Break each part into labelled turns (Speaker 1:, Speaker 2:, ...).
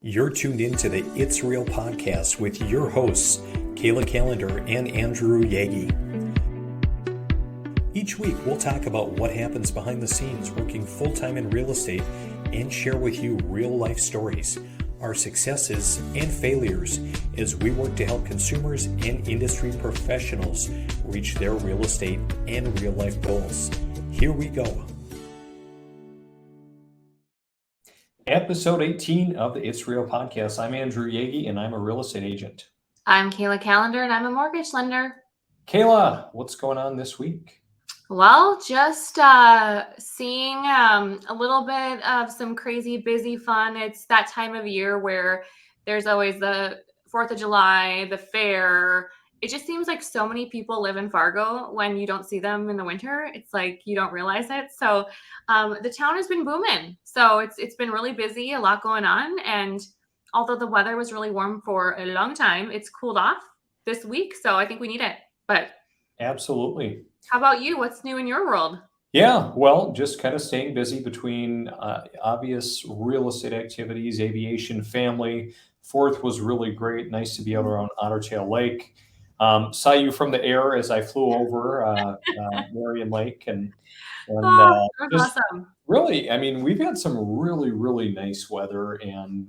Speaker 1: You're tuned in to the It's Real podcast with your hosts, Kayla Calendar and Andrew Yagi. Each week, we'll talk about what happens behind the scenes working full-time in real estate and share with you real-life stories, our successes and failures as we work to help consumers and industry professionals reach their real estate and real-life goals. Here we go. Episode 18 of the It's Real podcast. I'm Andrew Yagi, and I'm a real estate agent.
Speaker 2: I'm Kayla Calendar, and I'm a mortgage lender.
Speaker 1: Kayla, what's going on this week?
Speaker 2: Well, just seeing a little bit of some crazy busy fun. It's that time of year where there's always the 4th of July, the fair. It just seems like so many people live in Fargo when you don't see them in the winter. It's like you don't realize it. So the town has been booming. So it's been really busy, a lot going on. And although the weather was really warm for a long time, it's cooled off this week. So I think we need it. But
Speaker 1: Absolutely.
Speaker 2: how about you? What's new in your world?
Speaker 1: Yeah, well, just kind of staying busy between obvious real estate activities, aviation, family. Fourth was really great. Nice to be out around Otter Tail Lake. Saw you from the air as I flew over Marion Lake, and
Speaker 2: Oh, that was
Speaker 1: just
Speaker 2: awesome.
Speaker 1: really, I mean, we've had some really nice weather and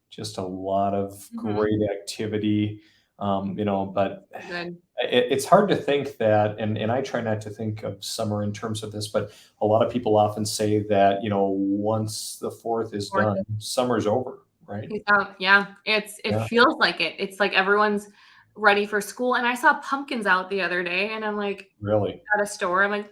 Speaker 1: just a lot of great activity. But
Speaker 2: Good.
Speaker 1: it's hard to think that, and I try not to think of summer in terms of this, but a lot of people often say that, once the 4th is
Speaker 2: Fourth
Speaker 1: done, summer's over, right?
Speaker 2: is out. Yeah, it
Speaker 1: Yeah,
Speaker 2: feels like it. It's like everyone's ready for school. And I saw pumpkins out the other day, and I'm like
Speaker 1: really.
Speaker 2: at a store. I'm like,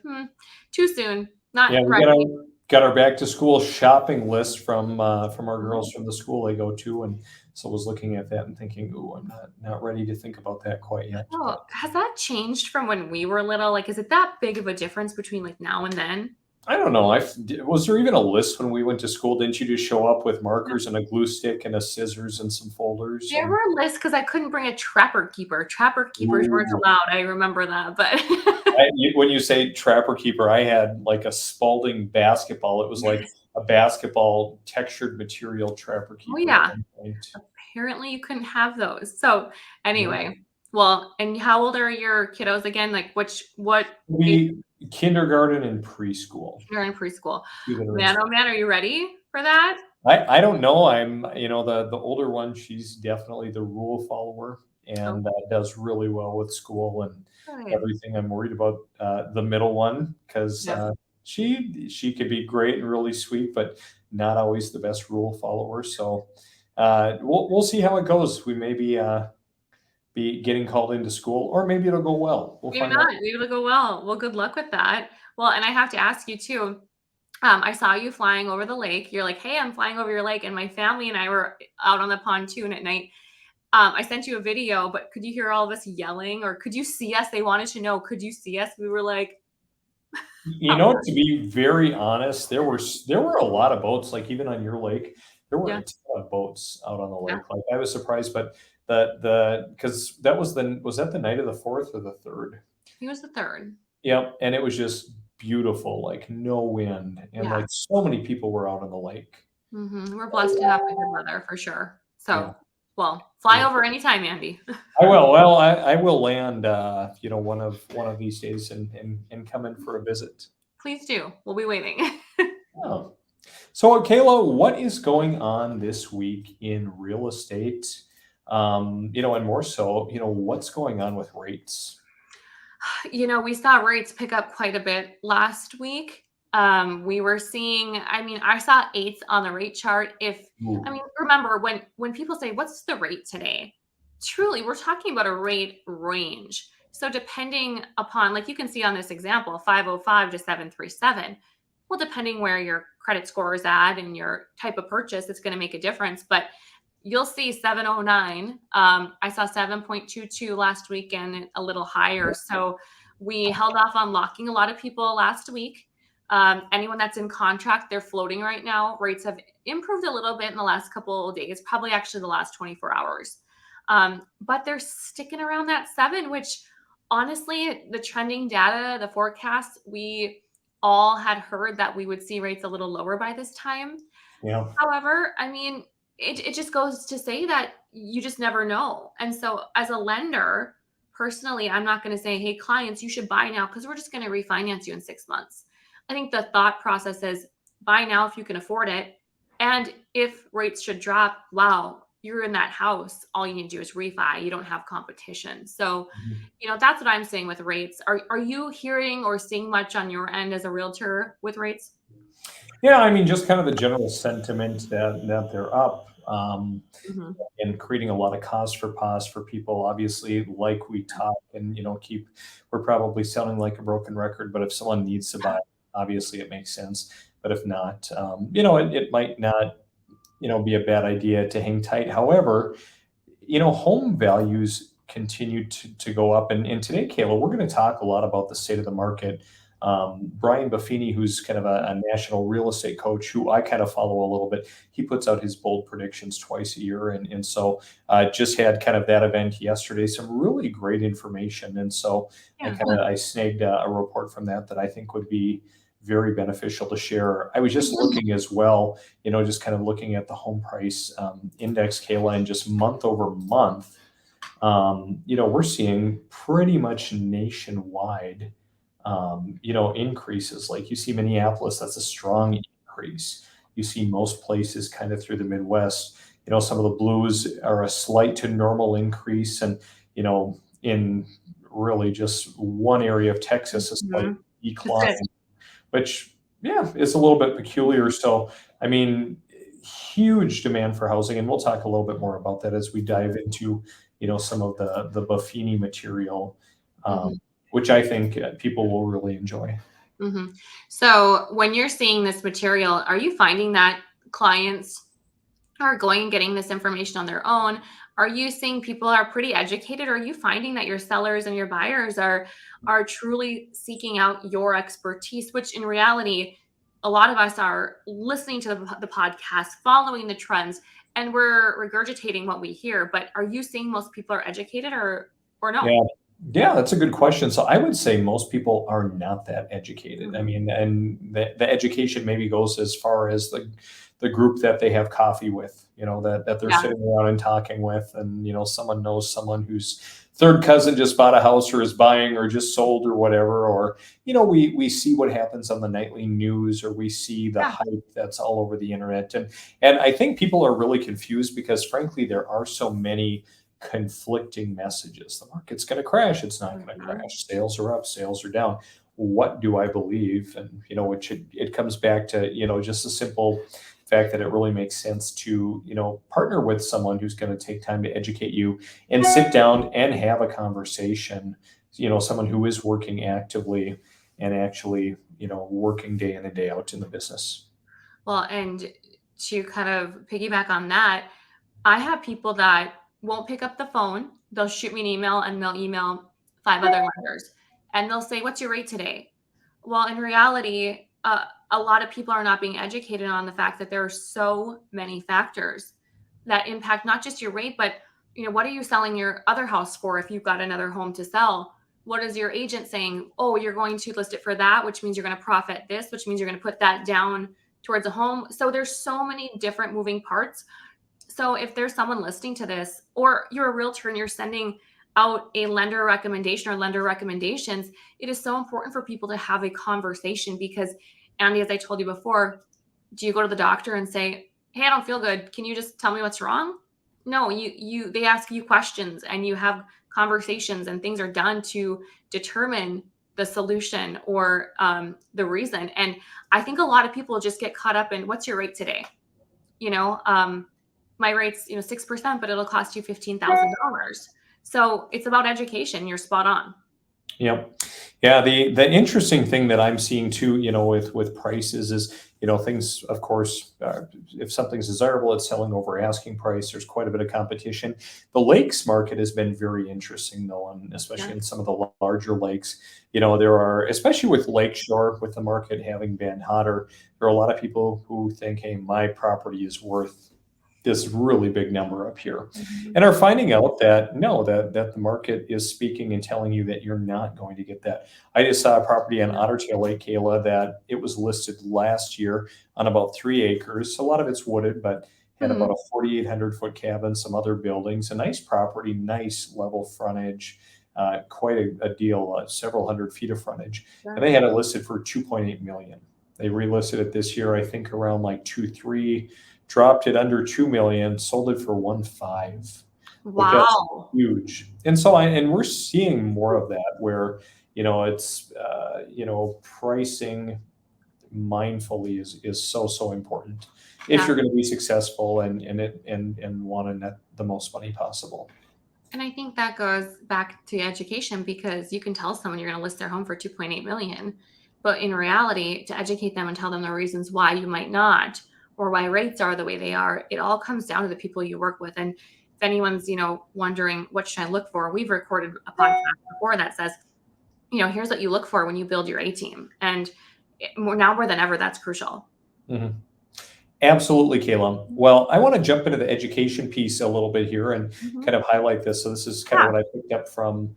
Speaker 2: too soon. Not
Speaker 1: Yeah, we
Speaker 2: ready.
Speaker 1: got our back to school shopping list from our girls from the school they go to, and so I was looking at that and thinking, ooh, I'm not ready to think about that quite yet.
Speaker 2: Oh,
Speaker 1: But
Speaker 2: has that changed from when we were little? Like, is it that big of a difference between like now and then?
Speaker 1: I don't know. Was there even a list when we went to school? Didn't you just show up with markers and a glue stick and a scissors and some folders?
Speaker 2: There
Speaker 1: And
Speaker 2: were lists because I couldn't bring a trapper keeper. Trapper keepers weren't
Speaker 1: ooh,
Speaker 2: allowed. I remember that, but
Speaker 1: when you say trapper keeper, I had like a Spalding basketball. It was like a basketball textured material trapper
Speaker 2: oh
Speaker 1: keeper at
Speaker 2: yeah.
Speaker 1: one point.
Speaker 2: Apparently you couldn't have those. So
Speaker 1: Yeah.
Speaker 2: anyway, well, and how old are your kiddos again? Like what age
Speaker 1: We kindergarten and preschool.
Speaker 2: you're in preschool?
Speaker 1: Two that are in
Speaker 2: Man, oh man, are you ready for that?
Speaker 1: I don't know. The older one, she's definitely the rule follower
Speaker 2: Oh,
Speaker 1: and does really well with school and
Speaker 2: good.
Speaker 1: everything. I'm worried about the middle one because
Speaker 2: Yes.
Speaker 1: she could be great and really sweet, but not always the best rule follower. So we'll see how it goes. We may be getting called into school, or maybe it'll go well. We'll
Speaker 2: Maybe
Speaker 1: find out.
Speaker 2: not. Maybe it'll go well. Well, good luck with that. Well, and I have to ask you too. I saw you flying over the lake. You're like, hey, I'm flying over your lake. And my family and I were out on the pontoon at night. I sent you a video, but could you hear all of us yelling or could you see us? They wanted to know, could you see us? We were like, how far?
Speaker 1: To be very honest, there were a lot of boats. Like even on your lake, there were a
Speaker 2: Yeah.
Speaker 1: ton of boats out on the
Speaker 2: Yeah.
Speaker 1: lake. Like I was surprised, but because was that the night of the 4th or the 3rd?
Speaker 2: He was the third.
Speaker 1: Yep, and it was just beautiful, like no wind, and
Speaker 2: Yeah.
Speaker 1: like so many people were out on the lake.
Speaker 2: We're blessed to have the good weather for sure.
Speaker 1: Yeah,
Speaker 2: So, well, fly
Speaker 1: yeah.
Speaker 2: over anytime, Andy.
Speaker 1: I will. Well, I will land, one of these days and come in for a visit.
Speaker 2: Please do. We'll be waiting.
Speaker 1: Oh. So, Kayla, what is going on this week in real estate? And more so, what's going on with rates?
Speaker 2: We saw rates pick up quite a bit last week. We were seeing, I mean, I saw eights on the rate chart.
Speaker 1: Ooh,
Speaker 2: Remember when people say, what's the rate today? Truly, we're talking about a rate range. So depending upon, like you can see on this example, 505 to 737. Well, depending where your credit score is at and your type of purchase, it's going to make a difference. But you'll see 709. I saw 7.22 last week and a little higher. So we held off on locking a lot of people last week. Anyone that's in contract, they're floating right now. Rates have improved a little bit in the last couple of days, probably actually the last 24 hours. But they're sticking around that 7, which honestly, the trending data, the forecasts, we all had heard that we would see rates a little lower by this time.
Speaker 1: Yeah.
Speaker 2: However, I mean, it just goes to say that you just never know. And so, as a lender, personally, I'm not going to say, hey, clients, you should buy now because we're just going to refinance you in 6 months. I think the thought process is buy now if you can afford it. And if rates should drop, wow, you're in that house. All you need to do is refi. You don't have competition. So,
Speaker 1: Mhm.
Speaker 2: that's what I'm saying with rates. Are you hearing or seeing much on your end as a realtor with rates?
Speaker 1: Yeah, I mean, just kind of the general sentiment that they're up.
Speaker 2: Hmm.
Speaker 1: And creating a lot of cause for pause for people. Obviously, like we talk and we're probably sounding like a broken record, but if someone needs to buy, obviously it makes sense. But if not, it might not, be a bad idea to hang tight. However, home values continue to go up. And today, Kayla, we're going to talk a lot about the state of the market. Brian Buffini, who's kind of a national real estate coach, who I kind of follow a little bit, he puts out his bold predictions twice a year. And so just had kind of that event yesterday, some really great information. And so
Speaker 2: Yeah.
Speaker 1: I snagged a report from that I think would be very beneficial to share. I was just looking as well, just kind of looking at the home price index, Kayla, and just month over month, we're seeing pretty much nationwide, increases. Like you see Minneapolis, that's a strong increase. You see most places kind of through the Midwest. Some of the blues are a slight to normal increase, and in really just one area of Texas, a slight
Speaker 2: Mhm. That's
Speaker 1: decline,
Speaker 2: good.
Speaker 1: which yeah, is a little bit peculiar. So, I mean, huge demand for housing, and we'll talk a little bit more about that as we dive into some of the Buffini material, um,
Speaker 2: Mhm,
Speaker 1: which I think people will really enjoy.
Speaker 2: mhm. So, when you're seeing this material, are you finding that clients are going and getting this information on their own? Are you seeing people are pretty educated? Are you finding that your sellers and your buyers are truly seeking out your expertise, which in reality, a lot of us are listening to the podcast, following the trends, and we're regurgitating what we hear. But are you seeing most people are educated or no?
Speaker 1: Yeah. Yeah, that's a good question. So I would say most people are not that educated. I
Speaker 2: Mhm.
Speaker 1: mean, and the education maybe goes as far as the group that they have coffee with, that they're
Speaker 2: Yeah.
Speaker 1: sitting around and talking with, and someone knows someone whose third cousin just bought a house or is buying or just sold or whatever, or we see what happens on the nightly news, or we see the
Speaker 2: Yeah.
Speaker 1: hype that's all over the internet, and I think people are really confused because frankly there are so many conflicting messages. The market's going to crash. It's not going to
Speaker 2: Mhm.
Speaker 1: crash. Sales are up. Sales are down. What do I believe? And which it comes back to just a simple fact that it really makes sense to partner with someone who's going to take time to educate you and sit down and have a conversation. Someone who is working actively and actually working day in and day out in the business.
Speaker 2: Well, and to kind of piggyback on that, I have people that won't pick up the phone. They'll shoot me an email and they'll email 5 other lenders, and they'll say, "What's your rate today?" Well, in reality, a lot of people are not being educated on the fact that there are so many factors that impact not just your rate, but what are you selling your other house for if you've got another home to sell? What is your agent saying? Oh, you're going to list it for that, which means you're going to profit this, which means you're going to put that down towards a home. So there's so many different moving parts. So if there's someone listening to this, or you're a realtor and you're sending out a lender recommendation or lender recommendations, it is so important for people to have a conversation because, Andy, as I told you before, do you go to the doctor and say, "Hey, I don't feel good. Can you just tell me what's wrong?" No, they ask you questions and you have conversations and things are done to determine the solution or the reason. And I think a lot of people just get caught up in what's your rate today? you know um my rate's 6%, but it'll cost you $15,000. So it's about education. You're spot on.
Speaker 1: Yep. Yeah, the interesting thing that I'm seeing too, with prices is, things, of course, if something's desirable, it's selling over asking price. There's quite a bit of competition. The lakes market has been very interesting though, and especially
Speaker 2: Yeah.
Speaker 1: in some of the larger lakes. There are, especially with Lakeshore, with the market having been hotter, there are a lot of people who think, hey, my property is worth this really big number up here,
Speaker 2: Mhm.
Speaker 1: and are finding out that no, that the market is speaking and telling you that you're not going to get that. I just saw a property on
Speaker 2: Yeah.
Speaker 1: Otter Tail Lake, Kayla, that it was listed last year on about 3 acres. A lot of it's wooded, but had about
Speaker 2: Mhm.
Speaker 1: a 4,800 foot cabin, some other buildings, a nice property, nice level frontage, quite a deal, several hundred feet of frontage, and
Speaker 2: Sure.
Speaker 1: they had it listed for 2.8 million. They relisted it this year, I think around like 2.3, dropped it under 2 million, sold it for 1.5, which that's
Speaker 2: Wow.
Speaker 1: huge. And we're seeing more of that where, it's, pricing mindfully is so important if
Speaker 2: Yeah.
Speaker 1: you're going to be successful and want to net the most money possible.
Speaker 2: And I think that goes back to education because you can tell someone you're going to list their home for 2.8 million, but in reality, to educate them and tell them the reasons why you might not or why rates are the way they are, it all comes down to the people you work with. And if anyone's, wondering what should I look for, we've recorded a podcast before that says, here's what you look for when you build your A team. And now more than ever, that's crucial.
Speaker 1: Mhm. Absolutely, Caleb. Well, I want to jump into the education piece a little bit here and
Speaker 2: Mhm.
Speaker 1: kind of highlight this. So this is kind of
Speaker 2: Yeah.
Speaker 1: what I picked up from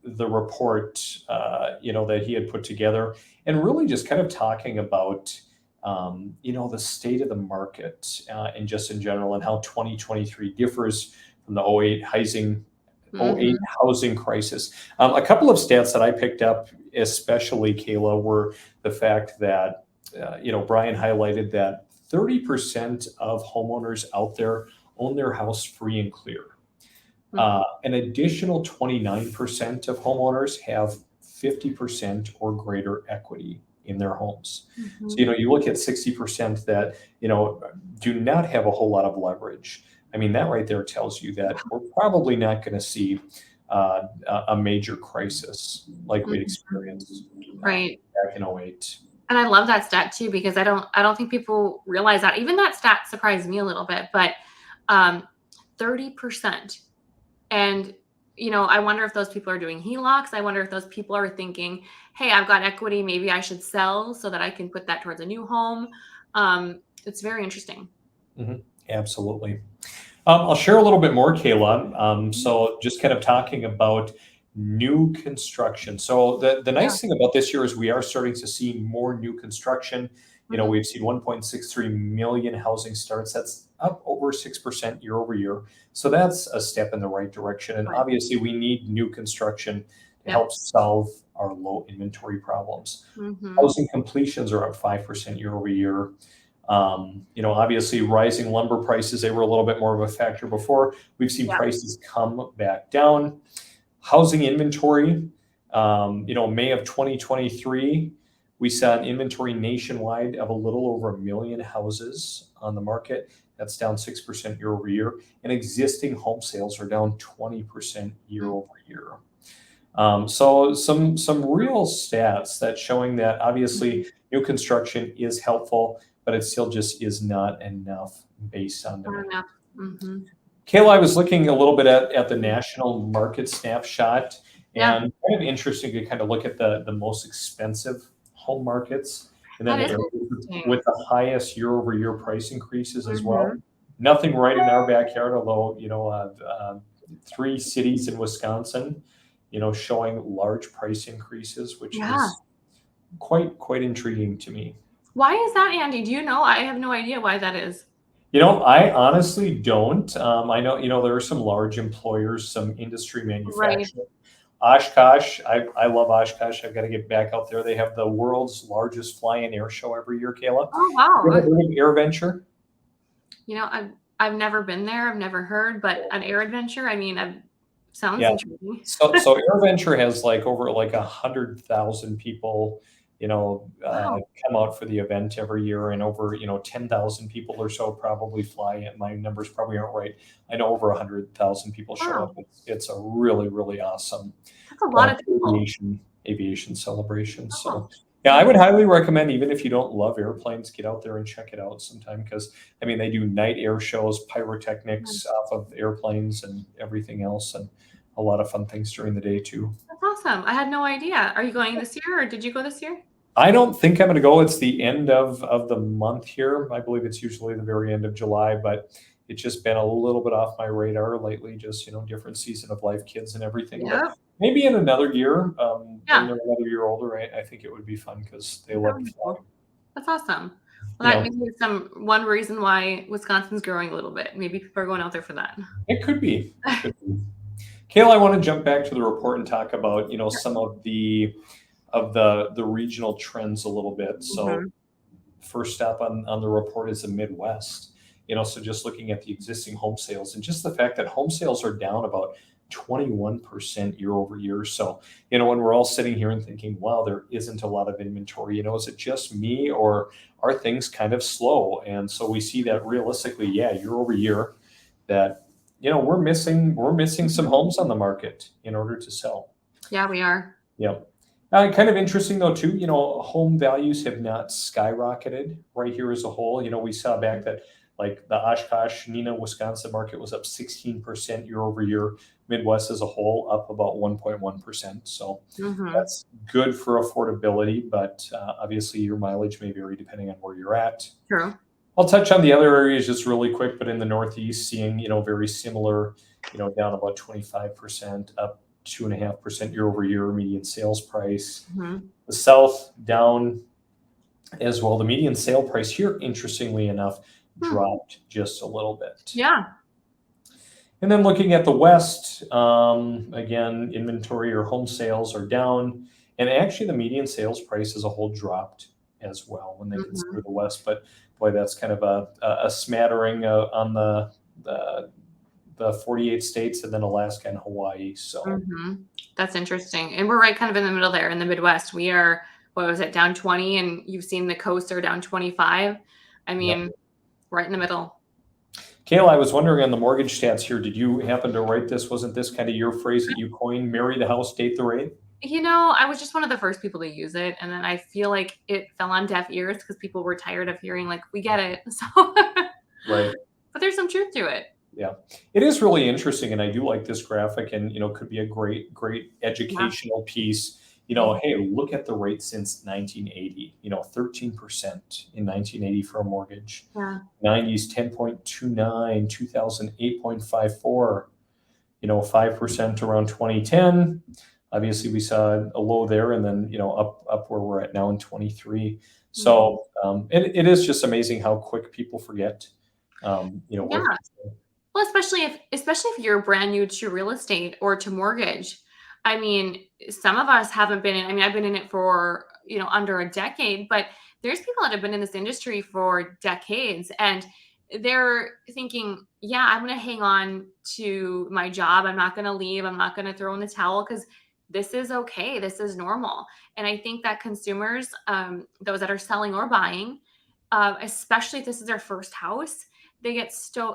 Speaker 1: the report, that he had put together, and really just kind of talking about, the state of the market and just in general, and how 2023 differs from the '08
Speaker 2: Hmm.
Speaker 1: housing crisis. A couple of stats that I picked up, especially Kayla, were the fact that, Brian highlighted that 30% of homeowners out there own their house free and clear. An additional 29% of homeowners have 50% or greater equity in their homes. So,
Speaker 2: Hmm.
Speaker 1: you look at 60% that, do not have a whole lot of leverage. I mean, that right there tells you that we're probably not going to see a major crisis like we experienced
Speaker 2: Right.
Speaker 1: back in '08.
Speaker 2: And I love that stat too because I don't think people realize that. Even that stat surprised me a little bit, but um 30%. And I wonder if those people are doing HELOCs. I wonder if those people are thinking, "Hey, I've got equity, maybe I should sell so that I can put that towards a new home." It's very interesting.
Speaker 1: Mhm. Absolutely. I'll share a little bit more, Kayla.
Speaker 2: Mhm.
Speaker 1: So just kind of talking about new construction. So the
Speaker 2: Yeah.
Speaker 1: nice thing about this year is we are starting to see more new construction.
Speaker 2: Mhm.
Speaker 1: We've seen 1.63 million housing starts. That's up over 6% year over year. So that's a step in the right direction. And
Speaker 2: Right.
Speaker 1: obviously, we need new construction to
Speaker 2: Yep.
Speaker 1: help solve our low inventory problems.
Speaker 2: Mhm.
Speaker 1: Housing completions are up 5% year over year. Obviously, rising lumber prices, they were a little bit more of a factor before. We've seen
Speaker 2: Yeah.
Speaker 1: prices come back down. Housing inventory, May of 2023, we saw an inventory nationwide of a little over a million houses on the market. That's down 6% year over year. And existing home sales are down 20% year
Speaker 2: Mm.
Speaker 1: over year. So some real stats that showing that
Speaker 2: Mhm.
Speaker 1: obviously new construction is helpful, but it still just is not enough based on
Speaker 2: Not
Speaker 1: demand.
Speaker 2: enough. Mhm.
Speaker 1: Kayla, I was looking a little bit at the national market snapshot,
Speaker 2: Yeah,
Speaker 1: and kind of interesting to kind of look at the most expensive home markets and then
Speaker 2: that
Speaker 1: the
Speaker 2: is
Speaker 1: areas
Speaker 2: interesting.
Speaker 1: with the highest year over year price increases as well.
Speaker 2: Mhm.
Speaker 1: Nothing right in our backyard, although, 3 cities in Wisconsin, showing large price increases, which
Speaker 2: Yeah.
Speaker 1: is quite intriguing to me.
Speaker 2: Why is that, Andy? Do you know? I have no idea why that is.
Speaker 1: I honestly don't. I know, there are some large employers, some industry
Speaker 2: Right.
Speaker 1: manufacturing. Oshkosh, I love Oshkosh. I've got to get back out there. They have the world's largest fly-in air show every year, Kayla.
Speaker 2: Oh,
Speaker 1: You ever
Speaker 2: wow.
Speaker 1: heard of Air Venture?
Speaker 2: I've never been there. I've never heard, but an air adventure, I mean, sounds
Speaker 1: Yeah.
Speaker 2: intriguing.
Speaker 1: So AirVenture has like over like 100,000 people,
Speaker 2: Wow.
Speaker 1: come out for the event every year, and over 10,000 people or so probably fly in. My numbers probably aren't right. I know over 100,000 people show up.
Speaker 2: Wow.
Speaker 1: It's a really awesome
Speaker 2: That's a lot of people.
Speaker 1: aviation celebration. So
Speaker 2: Oh.
Speaker 1: yeah, I
Speaker 2: Mhm.
Speaker 1: would highly recommend, even if you don't love airplanes, get out there and check it out sometime, because I mean they do night air shows,
Speaker 2: Yeah.
Speaker 1: pyrotechnics off of airplanes and everything else, and a lot of fun things during the day too.
Speaker 2: That's awesome. I had no idea. Are you going this year or did you go this year?
Speaker 1: I don't think I'm going to go. It's the end of the month here. I believe it's usually the very end of July, but it's just been a little bit off my radar lately. Just different season of life, kids and everything. But
Speaker 2: Yep.
Speaker 1: maybe in another year, when
Speaker 2: Yeah.
Speaker 1: they're another year older, I think it would be fun because they
Speaker 2: That
Speaker 1: love
Speaker 2: would
Speaker 1: to
Speaker 2: be
Speaker 1: fly.
Speaker 2: cool. That's awesome. Well, that
Speaker 1: Yeah,
Speaker 2: maybe is one reason why Wisconsin's growing a little bit. Maybe people are going out there for that.
Speaker 1: it could be. It could be. Kayla, I want to jump back to the report and talk about some of the regional trends a little bit. So
Speaker 2: Mhm.
Speaker 1: first stop on the report is the Midwest. So just looking at the existing home sales and just the fact that home sales are down about 21% year over year. So, when we're all sitting here and thinking, wow, there isn't a lot of inventory, is it just me or are things kind of slow? And so we see that realistically, yeah, year over year, that, we're missing some
Speaker 2: Mhm.
Speaker 1: homes on the market in order to sell.
Speaker 2: Yeah, we are.
Speaker 1: Yep. Kind of interesting though too. Home values have not skyrocketed right here as a whole. We saw back that like the Oshkosh, Neenah, Wisconsin market was up 16% year over year. Midwest as a whole up about 1.1%. So
Speaker 2: Mhm.
Speaker 1: that's good for affordability, but obviously your mileage may vary depending on where you're at.
Speaker 2: True.
Speaker 1: I'll touch on the other areas just really quick, but in the Northeast, seeing, very similar, down about 25%, up 2.5% year over year, median sales price.
Speaker 2: Mhm.
Speaker 1: The South down as well. The median sale price here, interestingly enough,
Speaker 2: Hmm.
Speaker 1: dropped just a little bit.
Speaker 2: Yeah.
Speaker 1: And then looking at the West, again, inventory or home sales are down. And actually, the median sales price as a whole dropped as well when they consider
Speaker 2: Mhm.
Speaker 1: the West. But boy, that's kind of a smattering on the 48 states and then Alaska and Hawaii. So,
Speaker 2: Mhm. That's interesting. And we're right kind of in the middle there in the Midwest. We are, what was it, down 20, and you've seen the coasts are down 25. I
Speaker 1: yep.
Speaker 2: mean, right in the middle.
Speaker 1: Kayla, I was wondering on the mortgage stats here, did you happen to write this? Wasn't this kind of your phrase that you coined? Marry the house, date the rate?
Speaker 2: I was just one of the first people to use it, and then I feel like it fell on deaf ears because people were tired of hearing like, "We get it." So,
Speaker 1: Right.
Speaker 2: but there's some truth to it.
Speaker 1: Yeah, it is really interesting, and I do like this graphic, and could be a great
Speaker 2: Yeah.
Speaker 1: educational piece.
Speaker 2: Mhm.
Speaker 1: Hey, look at the rate since 1980. 13% in 1980 for a mortgage.
Speaker 2: Yeah.
Speaker 1: 90s 10.29, 2000 8.54. 5% around 2010. Obviously, we saw a low there, and then up where we're at now in 23.
Speaker 2: Mhm.
Speaker 1: So, it is just amazing how quick people forget. Where
Speaker 2: Yeah. Well, especially if you're brand new to real estate or to mortgage. I mean, some of us haven't been in, I mean, I've been in it for, under a decade, but there's people that have been in this industry for decades and they're thinking, yeah, I'm going to hang on to my job. I'm not going to leave. I'm not going to throw in the towel because this is okay. This is normal. And I think that consumers, those that are selling or buying, especially if this is their first house, they get so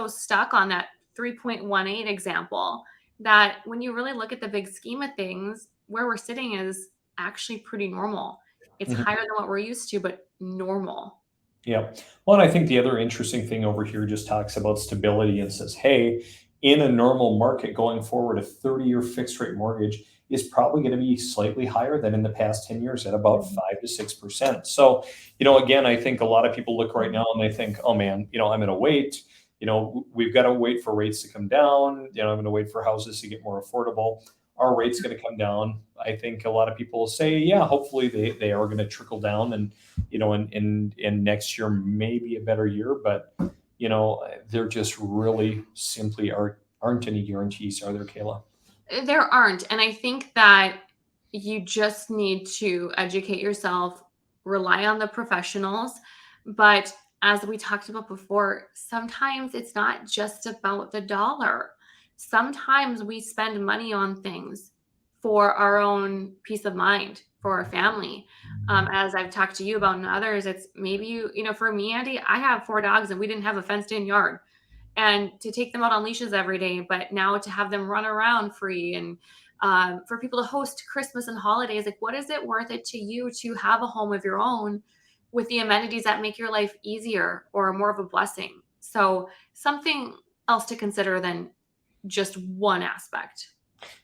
Speaker 2: stuck on that 3.18 example that when you really look at the big scheme of things, where we're sitting is actually pretty normal. It's
Speaker 1: Mhm.
Speaker 2: higher than what we're used to, but normal.
Speaker 1: Yeah. Well, and I think the other interesting thing over here just talks about stability and says, hey, in a normal market going forward, a 30-year fixed rate mortgage is probably going to be slightly higher than in the past 10 years at about
Speaker 2: Mhm.
Speaker 1: 5 to 6%. So, again, I think a lot of people look right
Speaker 2: Mhm.
Speaker 1: now and they think, oh man, I'm going to wait. We've got to wait for rates to come down. I'm going to wait for houses to get more affordable. Are rates going to come down? I think a lot of people say, yeah, hopefully they are going to trickle down and and next year may be a better year, but there just really simply aren't any guarantees, are there, Kayla?
Speaker 2: There aren't. And I think that you just need to educate yourself, rely on the professionals. But as we talked about before, sometimes it's not just about the dollar. Sometimes we spend money on things for our own peace of mind, for our family. As I've talked to you about and others, it's maybe for me, Andy, I have 4 dogs and we didn't have a fenced in yard and to take them out on leashes every day, but now to have them run around free and for people to host Christmas and holidays, like what is it worth it to you to have a home of your own with the amenities that make your life easier or more of a blessing? So something else to consider than just one aspect.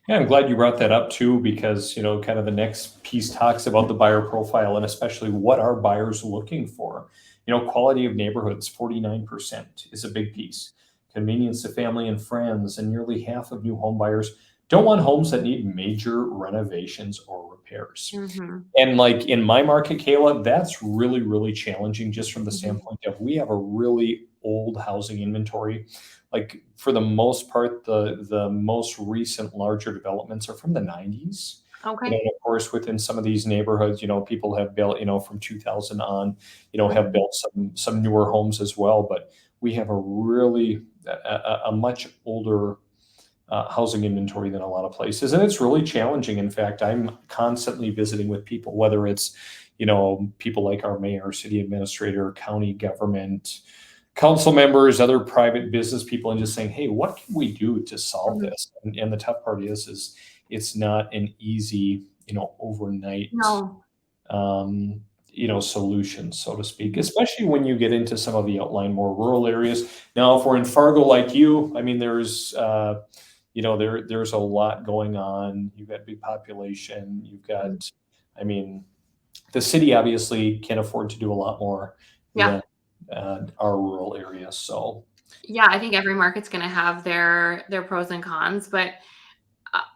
Speaker 1: Yeah, I'm glad you brought that up too, because kind of the next piece talks about the buyer profile and especially what are buyers looking for. Quality of neighborhoods, 49% is a big piece. Convenience to family and friends, and nearly half of new home buyers don't want homes that need major renovations or repairs.
Speaker 2: Hmm.
Speaker 1: And like in my market, Kayla, that's really, really challenging just from the
Speaker 2: Hmm.
Speaker 1: standpoint of we have a really old housing inventory. Like for the most part, the most recent larger developments are from the 90s.
Speaker 2: Okay.
Speaker 1: And of course, within some of these neighborhoods, people have built, from 2000 on, have
Speaker 2: Hmm.
Speaker 1: built some newer homes as well. But we have a really a much older housing inventory than a lot of places. And it's really challenging. In fact, I'm constantly visiting with people, whether it's, people like our mayor, city administrator, county government, council members, other private business people, and just saying, hey, what can we do to solve
Speaker 2: Hmm.
Speaker 1: this? And the tough part is it's not an easy, overnight
Speaker 2: No.
Speaker 1: um, solution, so to speak,
Speaker 2: Mhm.
Speaker 1: especially when you get into some of the outlying, more rural areas. Now, if we're in Fargo like you, I mean, there's a lot going on. You've got big population. You've
Speaker 2: Mhm.
Speaker 1: got, I mean, the city obviously can afford to do a lot more
Speaker 2: Yeah.
Speaker 1: than our rural areas. So,
Speaker 2: Yeah, I think every market's gonna have their pros and cons, but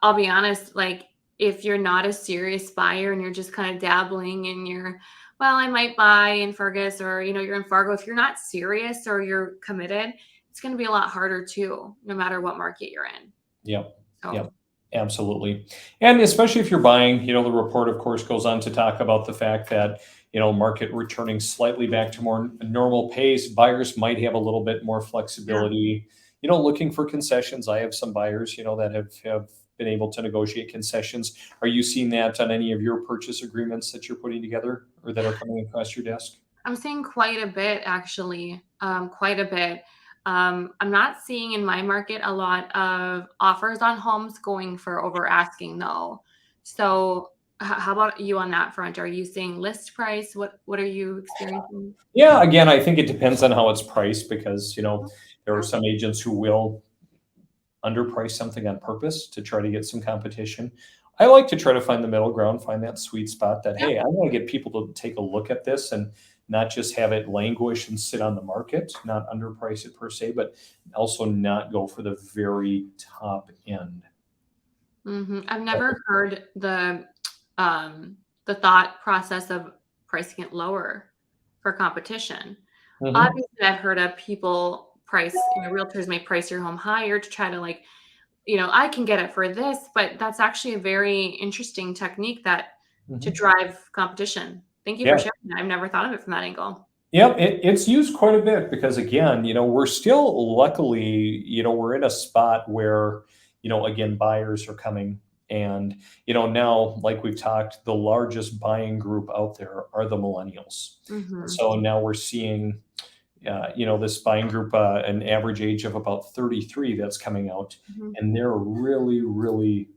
Speaker 2: I'll be honest, like, if you're not a serious buyer and you're just kind of dabbling in your, well, I might buy in Fergus or, you're in Fargo, if you're not serious or you're committed, it's gonna be a lot harder too, no matter what market you're in.
Speaker 1: yep,
Speaker 2: So,
Speaker 1: yep, absolutely. And especially if you're buying, the report, of course, goes on to talk about the fact that, market returning slightly back to more normal pace. Buyers might have a little bit more
Speaker 2: yeah.
Speaker 1: flexibility, looking for concessions. I have some buyers, that have been able to negotiate concessions. Are you seeing that on any of your purchase agreements that you're putting together or that are coming across your desk?
Speaker 2: I'm seeing quite a bit actually, quite a bit. I'm not seeing in my market a lot of offers on homes going for over asking though. So how about you on that front? Are you seeing list price? What are you experiencing?
Speaker 1: Yeah, again, I think it depends on how it's priced because,
Speaker 2: Mhm.
Speaker 1: there are
Speaker 2: Yeah.
Speaker 1: some agents who will underprice something on purpose to try to get some competition. I like to try to find the middle ground, find that sweet spot that,
Speaker 2: Yeah.
Speaker 1: hey, I want to get people to take a look at this and not just have it languish and sit on the market, not underprice it per se, but also not go for the very top end.
Speaker 2: I've never heard the thought process of pricing it lower for competition.
Speaker 1: Mhm.
Speaker 2: Obviously, I've heard of people price, realtors may price your home higher to try to like, I can get it for this, but that's actually a very interesting technique that to
Speaker 1: Mhm.
Speaker 2: drive competition. Thank you for
Speaker 1: Yeah.
Speaker 2: sharing that. I've never thought of it from that angle.
Speaker 1: Yep, it's used quite a bit because again, we're still luckily, we're in a spot where, again, buyers are coming and, now, like we've talked, the largest buying group out there are the millennials. And
Speaker 2: Mhm.
Speaker 1: so now we're seeing, this buying group, an average age of about 33 that's coming out,
Speaker 2: Mhm.
Speaker 1: and they're really, really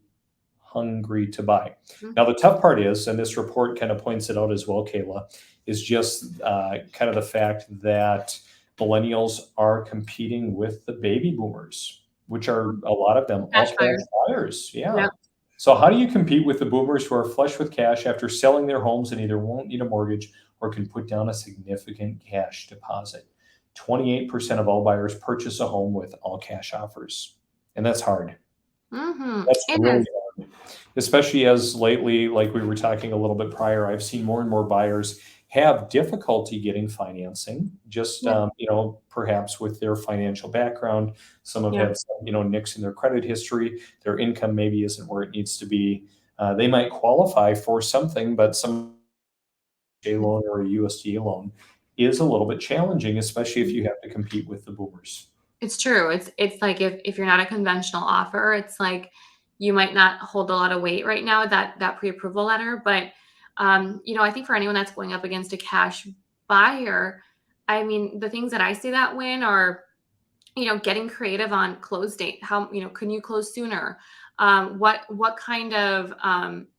Speaker 1: hungry to buy.
Speaker 2: Mhm.
Speaker 1: Now, the tough part is, and this report kind of points it out as well, Kayla, is just kind of the fact that millennials are competing with the baby boomers, which are a lot of them all
Speaker 2: Cash
Speaker 1: cash
Speaker 2: buyers.
Speaker 1: buyers. Yeah.
Speaker 2: Yep.
Speaker 1: So, how do you compete with the boomers who are flush with cash after selling their homes and either won't need a mortgage or can put down a significant cash deposit? 28% of all buyers purchase a home with all cash offers. And that's hard. That's
Speaker 2: It
Speaker 1: really
Speaker 2: is.
Speaker 1: hard, especially as lately, like we were talking a little bit prior, I've seen more and more buyers have difficulty getting financing, just,
Speaker 2: Yeah.
Speaker 1: perhaps with their financial background. Some have
Speaker 2: Yeah.
Speaker 1: had some, nicks in their credit history. Their income maybe isn't where it needs to be. They might qualify for something, but some J loan or a USDA loan is a little bit challenging, especially if
Speaker 2: Mhm.
Speaker 1: you have to compete with the boomers.
Speaker 2: It's true. It's like if you're not a conventional offer, it's like you might not hold a lot of weight right now, that pre-approval letter. But I think for anyone that's going up against a cash buyer, I mean, the things that I see that win are, getting creative on close date. How, can you close sooner? What kind of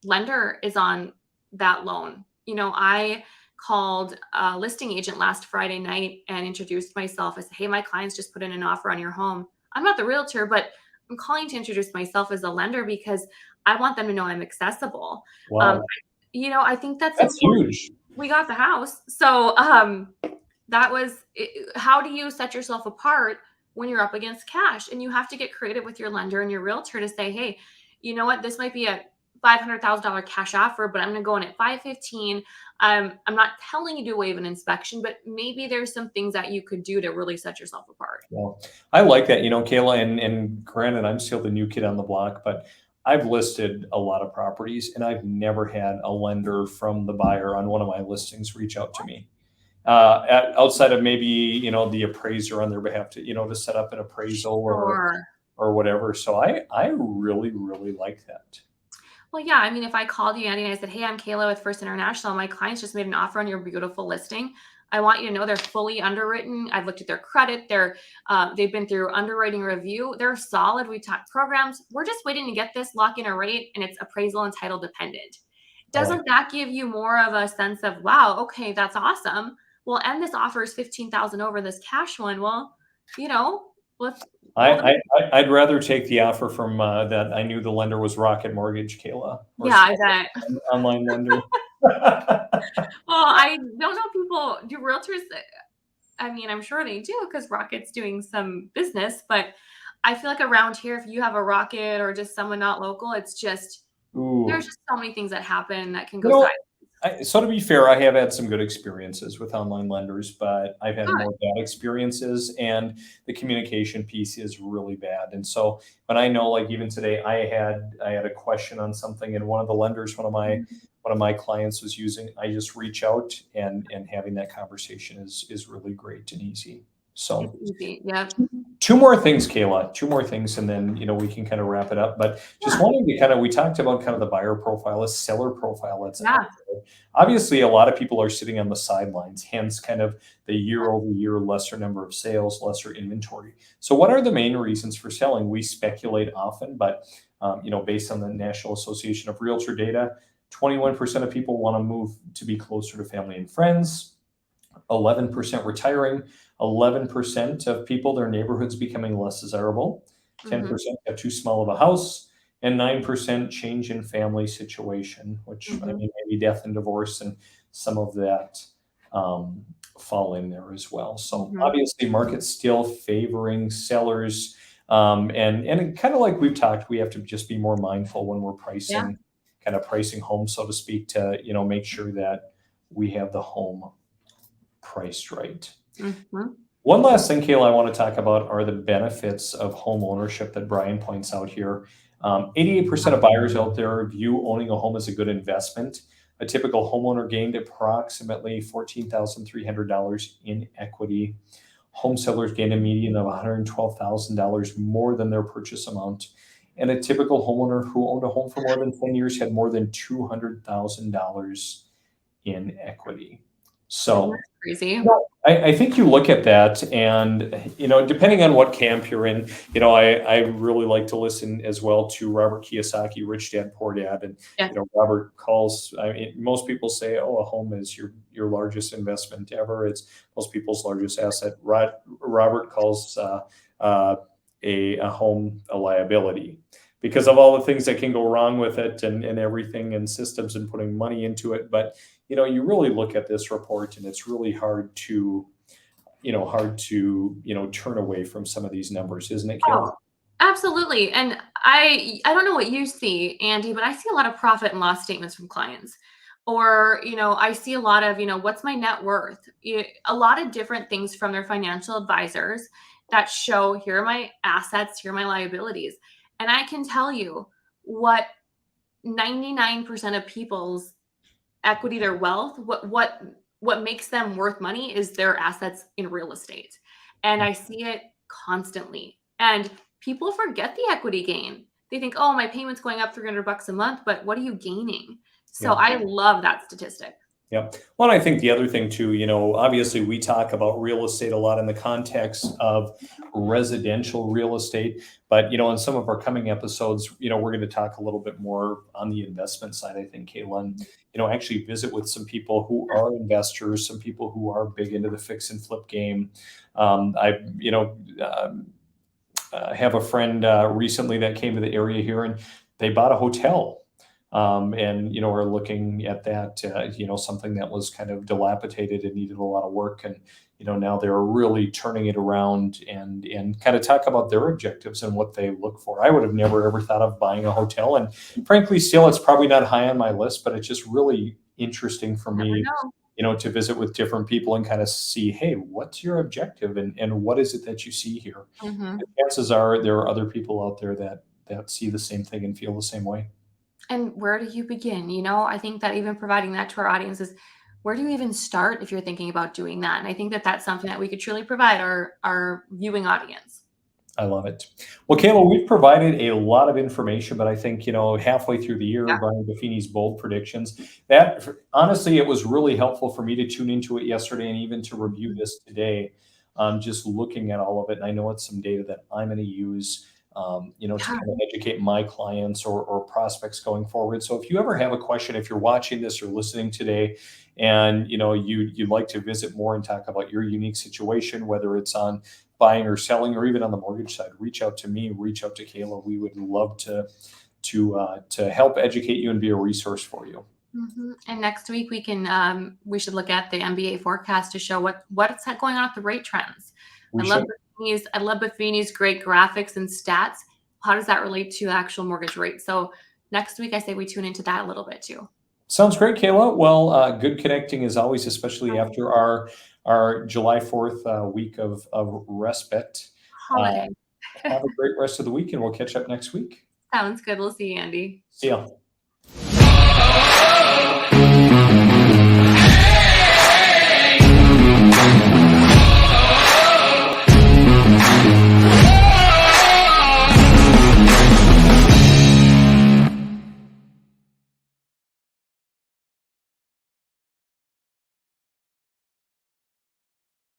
Speaker 2: lender is on that loan? I called a listing agent last Friday night and introduced myself. I said, hey, my clients just put in an offer on your home. I'm not the realtor, but I'm calling to introduce myself as a lender because I want them to know I'm accessible. Um,
Speaker 1: Wow,
Speaker 2: I think that's
Speaker 1: that's
Speaker 2: important.
Speaker 1: huge.
Speaker 2: We got the house. So, that was how do you set yourself apart when you're up against cash? And you have to get creative with your lender and your realtor to say, hey, you know what? This might be a $500,000 cash offer, but I'm going to go in at 515. I'm not telling you to waive an inspection, but maybe there's some things that you could do to really set yourself apart.
Speaker 1: Well, I like that, Kayla, and granted, I'm still the new kid on the block, but I've listed a lot of properties and I've never had a lender from the buyer on one of my listings reach out to me. Outside of maybe, the appraiser on their behalf to set up an appraisal
Speaker 2: Sure.
Speaker 1: or whatever. So I really, really like that.
Speaker 2: Well, yeah. I mean, if I called you, Andy, and I said, "Hey, I'm Kayla with First International. My clients just made an offer on your beautiful listing. I want you to know they're fully underwritten. I've looked at their credit. They've been through underwriting review. They're solid. We talked programs. We're just waiting to get this lock in a rate, and it's appraisal and title dependent."
Speaker 1: I like
Speaker 2: Doesn't that give you more of a sense of, wow, okay, that's awesome. Well, and this offer is 15,000 over this cash one. Well, let's roll the.
Speaker 1: I'd rather take the offer from that I knew the lender was Rocket Mortgage, Kayla, or
Speaker 2: Yeah, I
Speaker 1: some
Speaker 2: bet.
Speaker 1: online lender.
Speaker 2: Well, I don't know people do realtors. I mean, I'm sure they do because Rocket's doing some business, but I feel like around here, if you have a Rocket or just someone not local, it's just there's
Speaker 1: Ooh.
Speaker 2: just so many things that happen that can
Speaker 1: You
Speaker 2: go
Speaker 1: know,
Speaker 2: side.
Speaker 1: so to be fair, I have had some good experiences with online lenders, but I've had
Speaker 2: Good.
Speaker 1: more bad experiences, and the communication piece is really bad. And so, when I know, like even today, I had a question on something, and one of the lenders,
Speaker 2: Mhm.
Speaker 1: one of my clients was using. I just reach out, and having that conversation is really great and easy.
Speaker 2: It's
Speaker 1: So.
Speaker 2: easy. Yep.
Speaker 1: Two more things, Kayla. Two more things, and then we can kind of wrap it up. But just
Speaker 2: Yeah.
Speaker 1: wanting to we talked about kind of the buyer profile, a seller profile that's out
Speaker 2: Yeah.
Speaker 1: there. Obviously, a lot of people are sitting on the sidelines, hence kind of the year-over-year lesser number of sales, lesser inventory. So, what are the main reasons for selling? We speculate often, but based on the National Association of Realtor data, 21% of people want to move to be closer to family and friends. 11% retiring, 11% of people, their neighborhoods becoming less desirable,
Speaker 2: Hmm.
Speaker 1: 10% have too small of a house, and 9% change in family situation, which I
Speaker 2: Hmm.
Speaker 1: mean, maybe death and divorce and some of that um, fall in there as well. So
Speaker 2: Hmm.
Speaker 1: obviously, market's still favoring sellers. And kind of like we've talked, we have to just be more mindful when we're
Speaker 2: Yeah.
Speaker 1: pricing homes, so to speak, to make sure that we have the home priced right.
Speaker 2: Hmm.
Speaker 1: One last thing, Kayla, I want to talk about are the benefits of home ownership that Brian points out here. 88% of buyers out there view owning a home as a good investment. A typical homeowner gained approximately $14,300 in equity. Home sellers gained a median of $112,000 more than their purchase amount. And a typical homeowner who owned a home for more than 10 years had more than $200,000 in equity.
Speaker 2: Isn't
Speaker 1: So,
Speaker 2: that crazy?
Speaker 1: I think you look at that, and depending on what camp you're in, I really like to listen as well to Robert Kiyosaki, Rich Dad Poor Dad, and
Speaker 2: Yeah.
Speaker 1: Robert calls. I mean, most people say, "Oh, a home is your largest investment ever." It's most people's largest asset. Robert calls uh, a home a liability because of all the things that can go wrong with it, and everything, and systems, and putting money into it. But you really look at this report, and it's really hard to turn away from some of these numbers, isn't it, Kayla?
Speaker 2: Oh, absolutely. And I don't know what you see, Andy, but I see a lot of profit and loss statements from clients. Or, I see a lot of, what's my net worth? A lot of different things from their financial advisors that show here are my assets, here are my liabilities. And I can tell you what 99% of people's equity, their wealth, what makes them worth money is their assets in real estate. And I see it constantly. And people forget the equity gain. They think, "Oh, my payment's going up 300 bucks a month, but what are you gaining?" So
Speaker 1: Yeah.
Speaker 2: I love that statistic.
Speaker 1: Yeah. Well, and I think the other thing too, obviously we talk about real estate a lot in the context of residential real estate, but in some of our coming episodes, we're going to talk a little bit more on the investment side, I think, Caitlin, actually visit with some people who are investors, some people who are big into the fix and flip game. I have a friend recently that came to the area here, and they bought a hotel. And are looking at that, something that was kind of dilapidated and needed a lot of work, and now they're really turning it around and kind of talk about their objectives and what they look for. I would have never ever thought of buying a hotel, and frankly, still, it's probably not high on my list, but it's just really interesting for
Speaker 2: Never
Speaker 1: me,
Speaker 2: know.
Speaker 1: to visit with different people and kind of see, hey, what's your objective, and what is it that you see here?
Speaker 2: Hmm.
Speaker 1: And chances are there are other people out there that see the same thing and feel the same way.
Speaker 2: And where do you begin? I think that even providing that to our audience is, where do you even start if you're thinking about doing that? And I think that that's something that we could truly provide our viewing audience.
Speaker 1: I love it. Well, Kayla, we've provided a lot of information, but I think, halfway through the year,
Speaker 2: Yeah.
Speaker 1: Brian Buffini's bold predictions, that honestly, it was really helpful for me to tune into it yesterday and even to review
Speaker 2: Mhm.
Speaker 1: this today. Just looking at all of it. And I know it's some data that I'm going to use, to
Speaker 2: Yeah.
Speaker 1: kind of educate my clients or prospects going forward. So if you ever have a question, if you're watching this or listening today, and you'd like to visit more and talk about your unique situation, whether it's on buying or selling, or even on the mortgage side, reach out to me, reach out to Kayla. We would love to help educate you and be a resource for you.
Speaker 2: And next week we should look at the MBA forecast to show what's going on with the rate trends. I
Speaker 1: We
Speaker 2: love
Speaker 1: should.
Speaker 2: Buffini's great graphics and stats. How does that relate to actual mortgage rates? So next week I say we tune into that a little bit too.
Speaker 1: Sounds great, Kayla. Well, good connecting as always, especially after our July 4th week of respite. Uh,
Speaker 2: Holiday.
Speaker 1: have a great rest of the week, and we'll catch up next week.
Speaker 2: Sounds good. We'll see you, Andy.
Speaker 1: See ya.